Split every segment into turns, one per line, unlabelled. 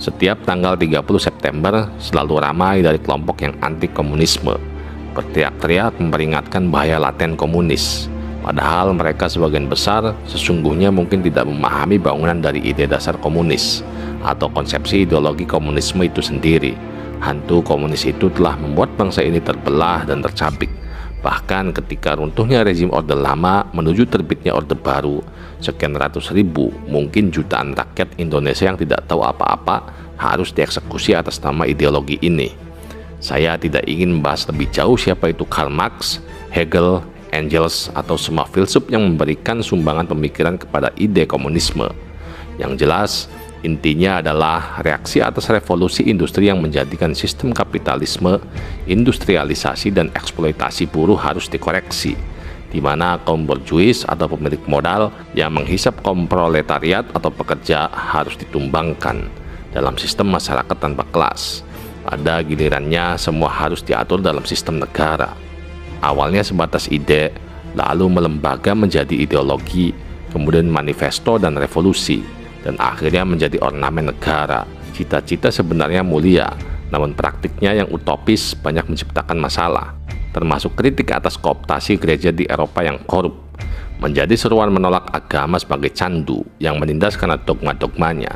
Setiap tanggal 30 September selalu ramai dari kelompok yang anti komunisme, berteriak-teriak memperingatkan bahaya laten komunis. Padahal mereka sebagian besar sesungguhnya mungkin tidak memahami bangunan dari ide dasar komunis atau konsepsi ideologi komunisme itu sendiri. Hantu komunis itu telah membuat bangsa ini terbelah dan tercabik. Bahkan ketika runtuhnya rezim Orde Lama menuju terbitnya Orde Baru, sekian ratus ribu, mungkin jutaan rakyat Indonesia yang tidak tahu apa-apa harus dieksekusi atas nama ideologi ini. Saya tidak ingin membahas lebih jauh siapa itu Karl Marx, Hegel, Engels, atau semua filsuf yang memberikan sumbangan pemikiran kepada ide komunisme. Yang jelas, intinya adalah reaksi atas revolusi industri yang menjadikan sistem kapitalisme, industrialisasi, dan eksploitasi buruh harus dikoreksi, di mana kaum borjuis atau pemilik modal yang menghisap kaum proletariat atau pekerja harus ditumbangkan dalam sistem masyarakat tanpa kelas. Pada gilirannya, semua harus diatur dalam sistem negara. Awalnya sebatas ide, lalu melembaga menjadi ideologi, kemudian manifesto dan revolusi, dan akhirnya menjadi ornamen negara. Cita-cita sebenarnya mulia, namun praktiknya yang utopis banyak menciptakan masalah, termasuk kritik atas kooptasi gereja di Eropa yang korup. Menjadi seruan menolak agama sebagai candu yang menindas karena dogma-dogmanya.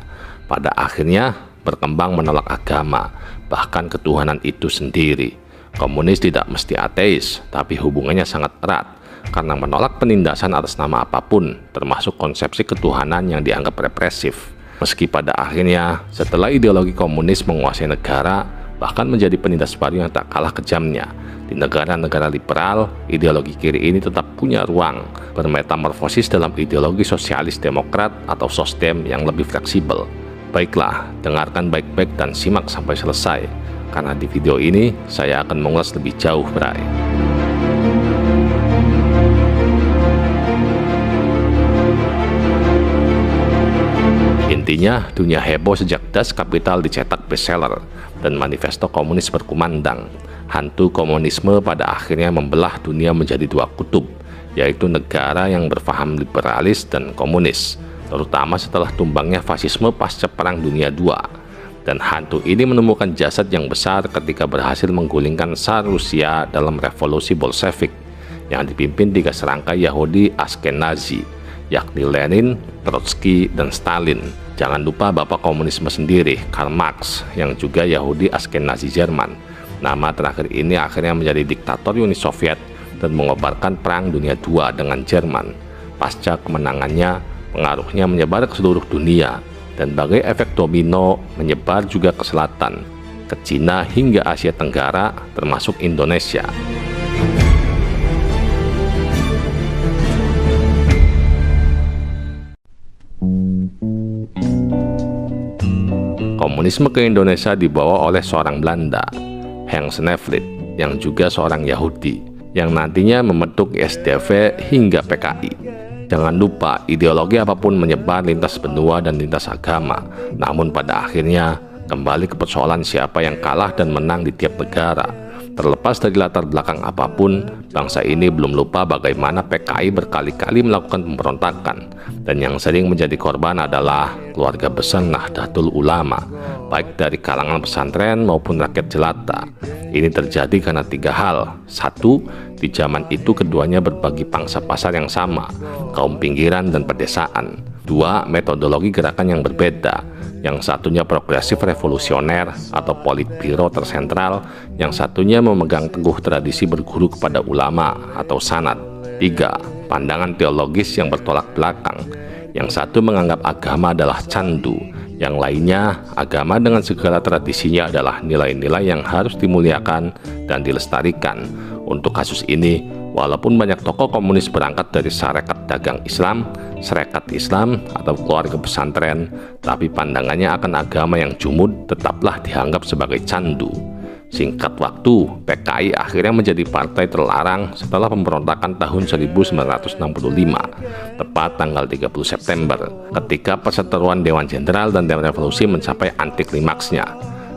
Pada akhirnya berkembang menolak agama, bahkan ketuhanan itu sendiri. Komunis tidak mesti ateis, tapi hubungannya sangat erat karena menolak penindasan atas nama apapun, termasuk konsepsi ketuhanan yang dianggap represif. Meski pada akhirnya, setelah ideologi komunis menguasai negara, bahkan menjadi penindas baru yang tak kalah kejamnya. Di negara-negara liberal, ideologi kiri ini tetap punya ruang bermetamorfosis dalam ideologi sosialis demokrat atau sosdem yang lebih fleksibel. Baiklah, dengarkan baik-baik dan simak sampai selesai, karena di video ini saya akan mengulas lebih jauh, Bray. Intinya, dunia heboh sejak Das Kapital dicetak bestseller dan manifesto komunis berkumandang. Hantu komunisme pada akhirnya membelah dunia menjadi dua kutub, yaitu negara yang berfaham liberalis dan komunis, terutama setelah tumbangnya fasisme pasca Perang Dunia II. Dan hantu ini menemukan jasad yang besar ketika berhasil menggulingkan Tsar Rusia dalam revolusi Bolshevik yang dipimpin tiga serangkai Yahudi Ashkenazi, yakni Lenin, Trotsky, dan Stalin. Jangan lupa bapak komunisme sendiri, Karl Marx, yang juga Yahudi Ashkenazi Jerman. Nama terakhir ini akhirnya menjadi diktator Uni Soviet dan mengobarkan Perang Dunia II dengan Jerman. Pasca kemenangannya, pengaruhnya menyebar ke seluruh dunia, dan bagai efek domino menyebar juga ke selatan, ke Cina hingga Asia Tenggara, termasuk Indonesia. Komunisme ke Indonesia dibawa oleh seorang Belanda, Hans Nevlid, yang juga seorang Yahudi, yang nantinya membentuk SDV hingga PKI. Jangan lupa, ideologi apapun menyebar lintas benua dan lintas agama. Namun pada akhirnya, kembali ke persoalan siapa yang kalah dan menang di tiap negara. Terlepas dari latar belakang apapun, bangsa ini belum lupa bagaimana PKI berkali-kali melakukan pemberontakan, dan yang sering menjadi korban adalah keluarga besar Nahdlatul Ulama, baik dari kalangan pesantren maupun rakyat jelata. Ini terjadi karena tiga hal. Satu, di zaman itu keduanya berbagi pangsa pasar yang sama, kaum pinggiran dan pedesaan. Dua, metodologi gerakan yang berbeda. Yang satunya progresif revolusioner atau politbiro tersentral, yang satunya memegang teguh tradisi berguru kepada ulama atau sanad. Tiga, pandangan teologis yang bertolak belakang. Yang satu menganggap agama adalah candu, yang lainnya agama dengan segala tradisinya adalah nilai-nilai yang harus dimuliakan dan dilestarikan. Untuk kasus ini, walaupun banyak tokoh komunis berangkat dari Sarekat Dagang Islam, Sarekat Islam, atau keluarga pesantren, tapi pandangannya akan agama yang jumud tetaplah dianggap sebagai candu. Singkat waktu, PKI akhirnya menjadi partai terlarang setelah pemberontakan tahun 1965, tepat tanggal 30 September, ketika perseteruan Dewan Jenderal dan Dewan Revolusi mencapai antiklimaksnya.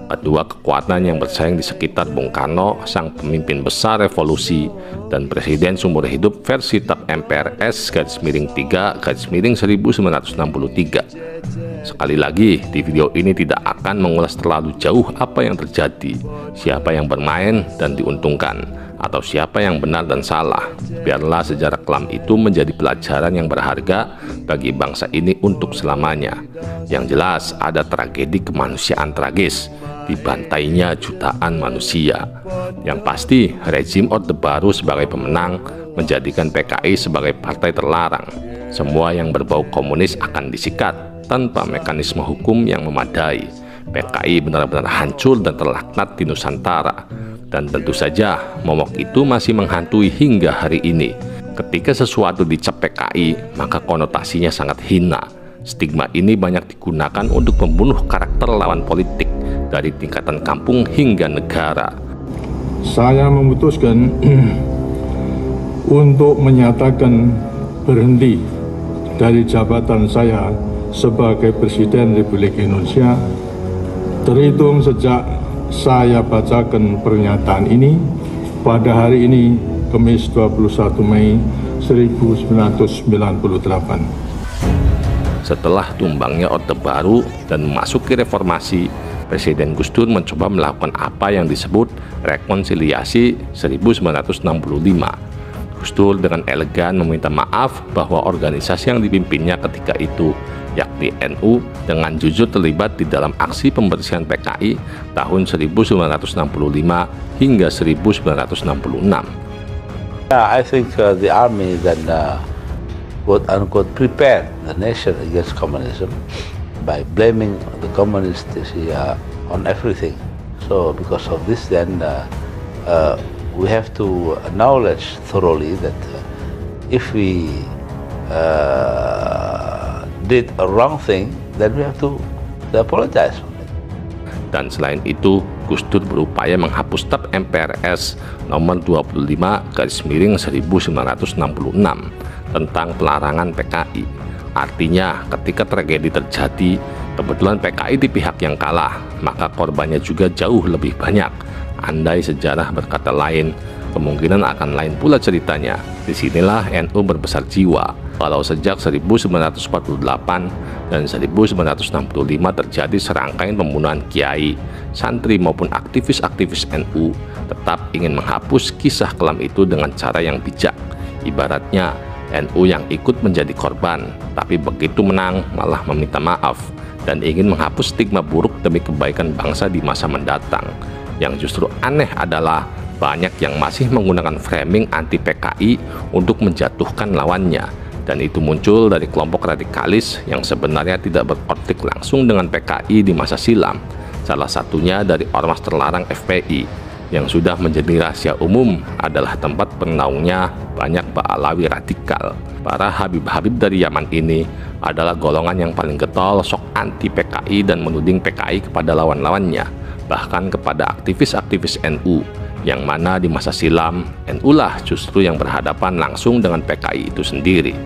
Kedua kekuatan yang bersaing di sekitar Bung Karno, sang pemimpin besar revolusi, dan Presiden seumur hidup versi TAP MPRS _3 _1963. Sekali lagi, di video ini tidak akan mengulas terlalu jauh apa yang terjadi, siapa yang bermain dan diuntungkan, atau siapa yang benar dan salah. Biarlah sejarah kelam itu menjadi pelajaran yang berharga bagi bangsa ini untuk selamanya. Yang jelas, ada tragedi kemanusiaan tragis, dibantainya jutaan manusia. Yang pasti, rezim Orde Baru sebagai pemenang menjadikan PKI sebagai partai terlarang. Semua yang berbau komunis akan disikat tanpa mekanisme hukum yang memadai. PKI benar-benar hancur dan terlaknat di Nusantara. Dan tentu saja, momok itu masih menghantui hingga hari ini. Ketika sesuatu dicap PKI, maka konotasinya sangat hina. Stigma ini banyak digunakan untuk membunuh karakter lawan politik dari tingkatan kampung hingga negara.
Saya memutuskan untuk menyatakan berhenti dari jabatan saya sebagai Presiden Republik Indonesia terhitung sejak saya bacakan pernyataan ini pada hari ini, Kamis 21 Mei 1998.
Setelah tumbangnya Orde Baru dan memasuki reformasi, Presiden Gus Dur mencoba melakukan apa yang disebut rekonsiliasi 1965. Gus Dur dengan elegan meminta maaf bahwa organisasi yang dipimpinnya ketika itu, yakni NU, dengan jujur terlibat di dalam aksi pembersihan PKI tahun 1965 hingga 1966.
I think the army then quote-unquote prepared the nation against communism by blaming the communists on everything. So because of this then we have to acknowledge thoroughly that if we did a wrong thing, then we have to apologize.
Dan selain itu, Gus Dur berupaya menghapus Tab MPRS nomor 25/1966 tentang pelarangan PKI. Artinya, ketika tragedi terjadi, kebetulan PKI di pihak yang kalah, maka korbannya juga jauh lebih banyak. Andai sejarah berkata lain, kemungkinan akan lain pula ceritanya. Disinilah NU berbesar jiwa. Kalau sejak 1948 dan 1965 terjadi serangkaian pembunuhan kiai, santri maupun aktivis-aktivis NU, tetap ingin menghapus kisah kelam itu dengan cara yang bijak. Ibaratnya NU yang ikut menjadi korban, tapi begitu menang malah meminta maaf dan ingin menghapus stigma buruk demi kebaikan bangsa di masa mendatang. Yang justru aneh adalah banyak yang masih menggunakan framing anti PKI untuk menjatuhkan lawannya, dan itu muncul dari kelompok radikalis yang sebenarnya tidak berkonflik langsung dengan PKI di masa silam. Salah satunya dari ormas terlarang FPI yang sudah menjadi rahasia umum adalah tempat bernaungnya banyak Ba'alawi radikal. Para Habib-Habib dari Yaman ini adalah golongan yang paling getol sok anti PKI dan menuding PKI kepada lawan-lawannya, bahkan kepada aktivis-aktivis NU, yang mana di masa silam NU lah justru yang berhadapan langsung dengan PKI itu sendiri.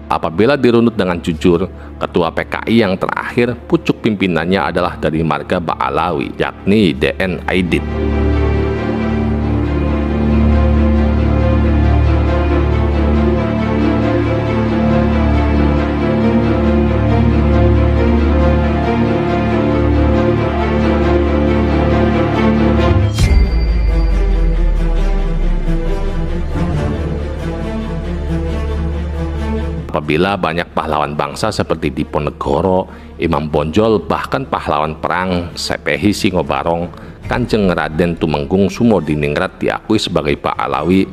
Apabila dirunut dengan jujur, ketua PKI yang terakhir pucuk pimpinannya adalah dari marga Ba'alawi, yakni DN Aidit. Apabila banyak pahlawan bangsa seperti Diponegoro, Imam Bonjol, bahkan pahlawan perang Sepehi Singobarong, Kanjeng Raden Tumenggung Sumodiningrat diakui sebagai Ba'alawi,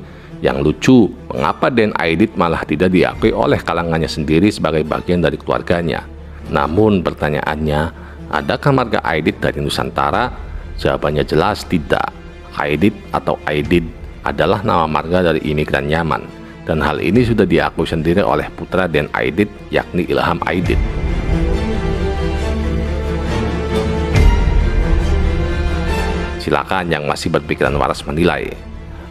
yang lucu, mengapa Den Aidit malah tidak diakui oleh kalangannya sendiri sebagai bagian dari keluarganya? Namun pertanyaannya, adakah marga Aidit dari Nusantara? Jawabannya jelas tidak. Aidit atau Aidid adalah nama marga dari imigran Yaman. Dan hal ini sudah diakui sendiri oleh putra Den Aidit, yakni Ilham Aidit. Silakan yang masih berpikiran waras menilai.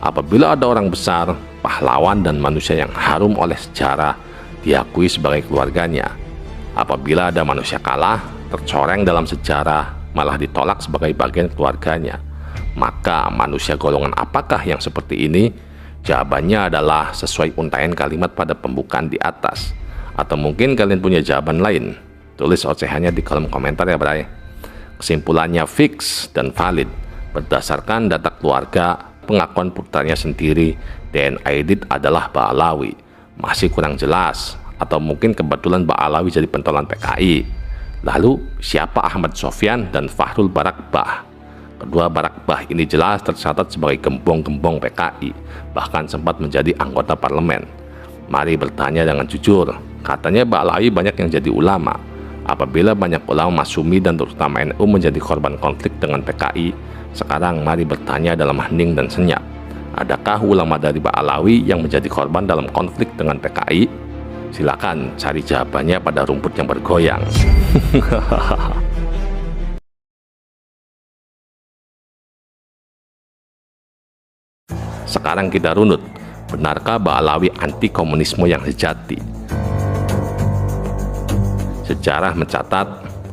Apabila ada orang besar, pahlawan dan manusia yang harum oleh sejarah diakui sebagai keluarganya. Apabila ada manusia kalah, tercoreng dalam sejarah, malah ditolak sebagai bagian keluarganya. Maka manusia golongan apakah yang seperti ini? Jawabannya adalah sesuai untaian kalimat pada pembukaan di atas. Atau mungkin kalian punya jawaban lain? Tulis ocehannya di kolom komentar ya bray. Kesimpulannya fix dan valid berdasarkan data keluarga, pengakuan putranya sendiri, DNA Aidit adalah Ba'alawi. Masih kurang jelas, atau mungkin kebetulan Ba'alawi jadi pentolan PKI. Lalu siapa Ahmad Sofyan dan Fahrul Barakbah? Kedua Barakbah ini jelas tercatat sebagai gembong-gembong PKI, bahkan sempat menjadi anggota parlemen. Mari bertanya dengan jujur, katanya Ba'alawi banyak yang jadi ulama. Apabila banyak ulama Masyumi dan terutama NU menjadi korban konflik dengan PKI, sekarang mari bertanya dalam hening dan senyap. Adakah ulama dari Ba'alawi yang menjadi korban dalam konflik dengan PKI? Silakan cari jawabannya pada rumput yang bergoyang. Sekarang kita runut, benarkah Ba'alawi anti komunisme yang sejati? Sejarah mencatat,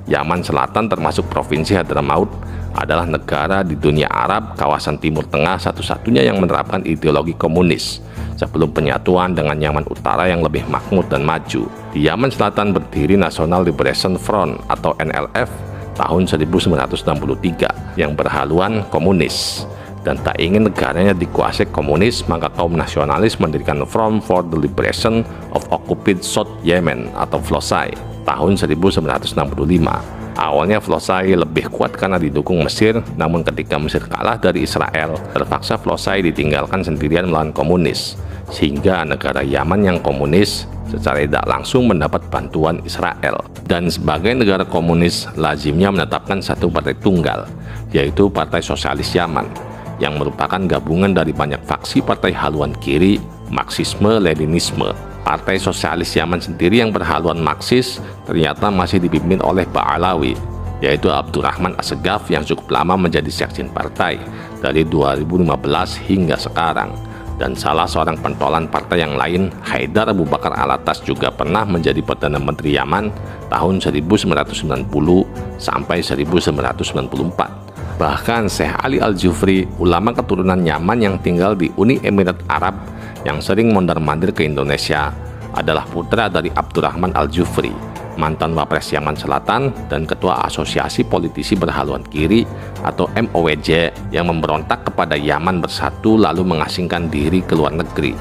Yaman Selatan termasuk Provinsi Hadramaut adalah negara di dunia Arab kawasan Timur Tengah satu-satunya yang menerapkan ideologi komunis sebelum penyatuan dengan Yaman Utara yang lebih makmur dan maju. Di Yaman Selatan berdiri National Liberation Front atau NLF tahun 1963 yang berhaluan komunis. Dan tak ingin negaranya dikuasai komunis, maka kaum nasionalis mendirikan Front for the Liberation of Occupied South Yemen atau FLOSAI tahun 1965. Awalnya FLOSAI lebih kuat karena didukung Mesir, namun ketika Mesir kalah dari Israel, terpaksa FLOSAI ditinggalkan sendirian melawan komunis, sehingga negara Yaman yang komunis secara tidak langsung mendapat bantuan Israel. Dan sebagai negara komunis, lazimnya menetapkan satu partai tunggal, yaitu Partai Sosialis Yaman, yang merupakan gabungan dari banyak faksi partai haluan kiri, Marxisme-Leninisme. Partai Sosialis Yaman sendiri yang berhaluan Marxis ternyata masih dipimpin oleh Ba'alawi, yaitu Abdurrahman Assegaf yang cukup lama menjadi sekjen partai dari 2015 hingga sekarang. Dan salah seorang pentolan partai yang lain, Haidar Abu Bakar Alatas, juga pernah menjadi Perdana Menteri Yaman tahun 1990 sampai 1994. Bahkan Syekh Ali Al-Jufri, ulama keturunan Yaman yang tinggal di Uni Emirat Arab yang sering mondar-mandir ke Indonesia, adalah putra dari Abdurrahman Al-Jufri, mantan Wapres Yaman Selatan dan Ketua Asosiasi Politisi Berhaluan Kiri atau MOWJ yang memberontak kepada Yaman Bersatu lalu mengasingkan diri ke luar negeri.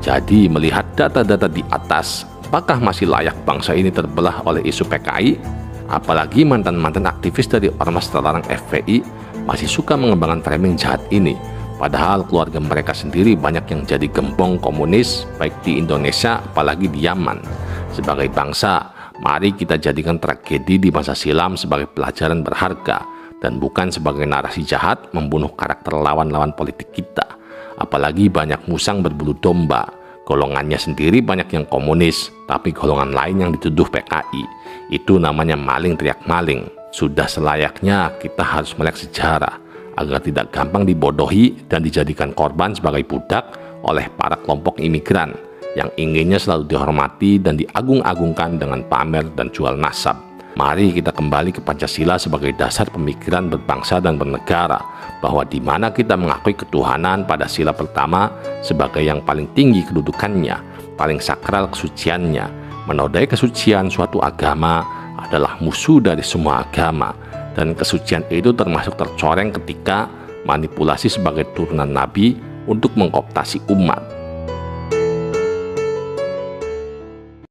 Jadi melihat data-data di atas, apakah masih layak bangsa ini terbelah oleh isu PKI? Apalagi mantan-mantan aktivis dari Ormas terlarang FPI masih suka mengembangkan framing jahat ini, padahal keluarga mereka sendiri banyak yang jadi gembong komunis baik di Indonesia apalagi di Yaman. Sebagai bangsa, mari kita jadikan tragedi di masa silam sebagai pelajaran berharga dan bukan sebagai narasi jahat membunuh karakter lawan-lawan politik kita. Apalagi banyak musang berbulu domba. Golongannya sendiri banyak yang komunis, tapi golongan lain yang dituduh PKI. Itu namanya maling teriak maling. Sudah selayaknya kita harus melihat sejarah agar tidak gampang dibodohi dan dijadikan korban sebagai budak oleh para kelompok imigran yang inginnya selalu dihormati dan diagung-agungkan dengan pamer dan jual nasab. Mari kita kembali ke Pancasila sebagai dasar pemikiran berbangsa dan bernegara, bahwa di mana kita mengakui ketuhanan pada sila pertama sebagai yang paling tinggi kedudukannya, paling sakral kesuciannya. Menodai kesucian suatu agama adalah musuh dari semua agama, dan kesucian itu termasuk tercoreng ketika manipulasi sebagai turunan Nabi untuk mengoptasi umat.